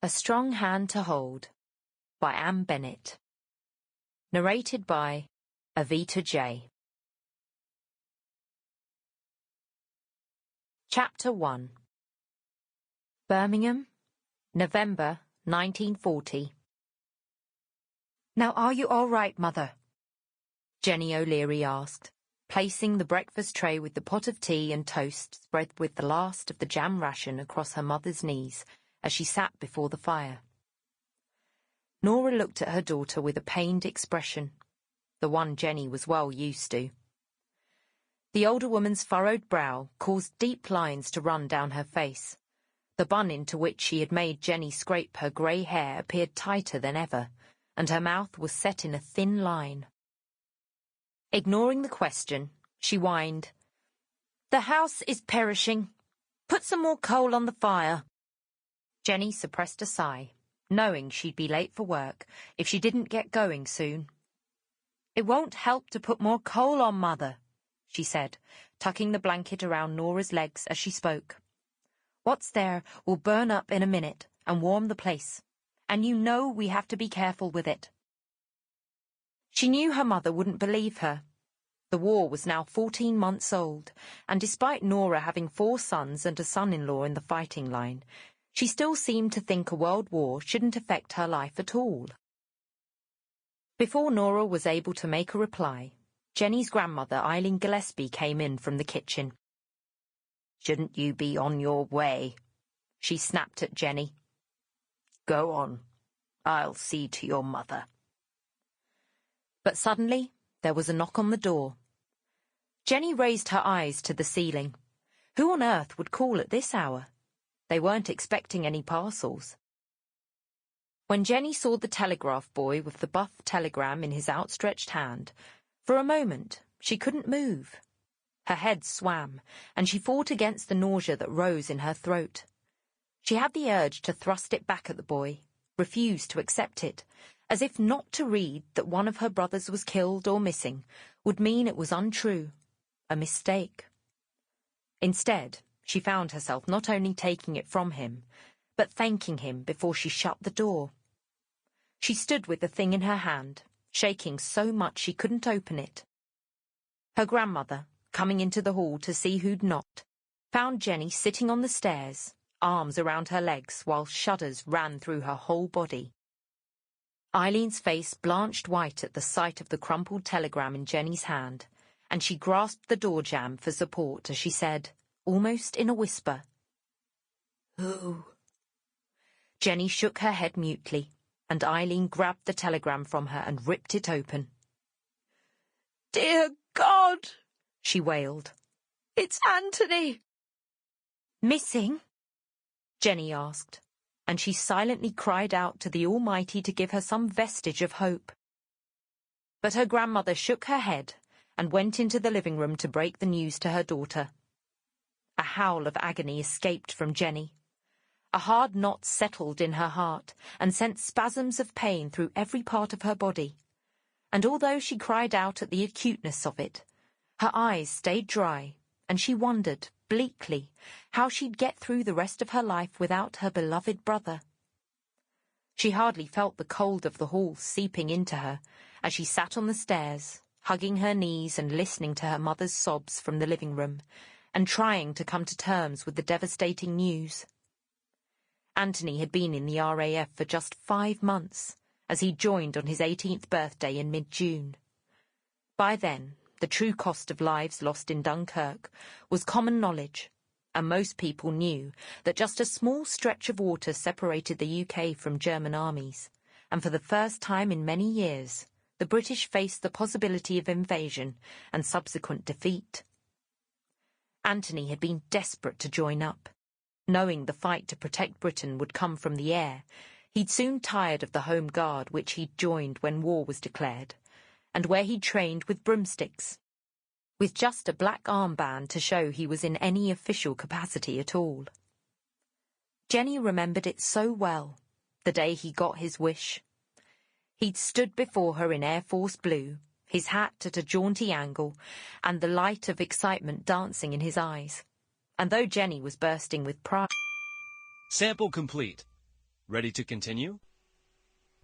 A Strong Hand to Hold by Bennett. Narrated by Avita Jay. Chapter 1. Birmingham, November 1940. "Now are you all right, Mother?" Jenny O'Leary asked, placing the breakfast tray with the pot of tea and toast spread with the last of the jam ration across her mother's knees as she sat before the fire. Nora looked at her daughter with a pained expression, the one Jenny was well used to. The older woman's furrowed brow caused deep lines to run down her face. The bun into which she had made Jenny scrape her grey hair appeared tighter than ever, and her mouth was set in a thin line. Ignoring the question, she whined, "The house is perishing. Put some more coal on the fire." Jenny suppressed a sigh, knowing she'd be late for work if she didn't get going soon. "It won't help to put more coal on, Mother," she said, tucking the blanket around Nora's legs as she spoke. "What's there will burn up in a minute and warm the place, and you know we have to be careful with it." She knew her mother wouldn't believe her. The war was now 14 months old, and despite Nora having 4 sons and a son-in-law in the fighting line, she still seemed to think a world war shouldn't affect her life at all. Before Nora was able to make a reply, Jenny's grandmother, Eileen Gillespie, came in from the kitchen. "Shouldn't you be on your way?" she snapped at Jenny. "Go on. I'll see to your mother." But suddenly, there was a knock on the door. Jenny raised her eyes to the ceiling. Who on earth would call at this hour? They weren't expecting any parcels. When Jenny saw the telegraph boy with the buff telegram in his outstretched hand, for a moment she couldn't move. Her head swam, and she fought against the nausea that rose in her throat. She had the urge to thrust it back at the boy, refuse to accept it, as if not to read that one of her brothers was killed or missing would mean it was untrue, a mistake. Instead, she found herself not only taking it from him, but thanking him before she shut the door. She stood with the thing in her hand, shaking so much she couldn't open it. Her grandmother, coming into the hall to see who'd knocked, found Jenny sitting on the stairs, arms around her legs while shudders ran through her whole body. Eileen's face blanched white at the sight of the crumpled telegram in Jenny's hand, and she grasped the door jamb for support as she said, almost in a whisper, "Who?" Jenny shook her head mutely, and Eileen grabbed the telegram from her and ripped it open. "Dear God!" she wailed. "It's Anthony!" "Missing?" Jenny asked, and she silently cried out to the Almighty to give her some vestige of hope. But her grandmother shook her head and went into the living room to break the news to her daughter. A howl of agony escaped from Jenny. A hard knot settled in her heart and sent spasms of pain through every part of her body. And although she cried out at the acuteness of it, her eyes stayed dry, and she wondered, bleakly, how she'd get through the rest of her life without her beloved brother. She hardly felt the cold of the hall seeping into her as she sat on the stairs, hugging her knees and listening to her mother's sobs from the living room, and trying to come to terms with the devastating news. Anthony had been in the RAF for just 5 months, as he joined on his 18th birthday in mid-June. By then, the true cost of lives lost in Dunkirk was common knowledge, and most people knew that just a small stretch of water separated the UK from German armies, and for the first time in many years, the British faced the possibility of invasion and subsequent defeat. Anthony had been desperate to join up. Knowing the fight to protect Britain would come from the air, he'd soon tired of the Home Guard which he'd joined when war was declared, and where he'd trained with broomsticks, with just a black armband to show he was in any official capacity at all. Jenny remembered it so well, the day he got his wish. He'd stood before her in Air Force blue, his hat at a jaunty angle, and the light of excitement dancing in his eyes. And though Jenny was bursting with pride... Sample complete. Ready to continue?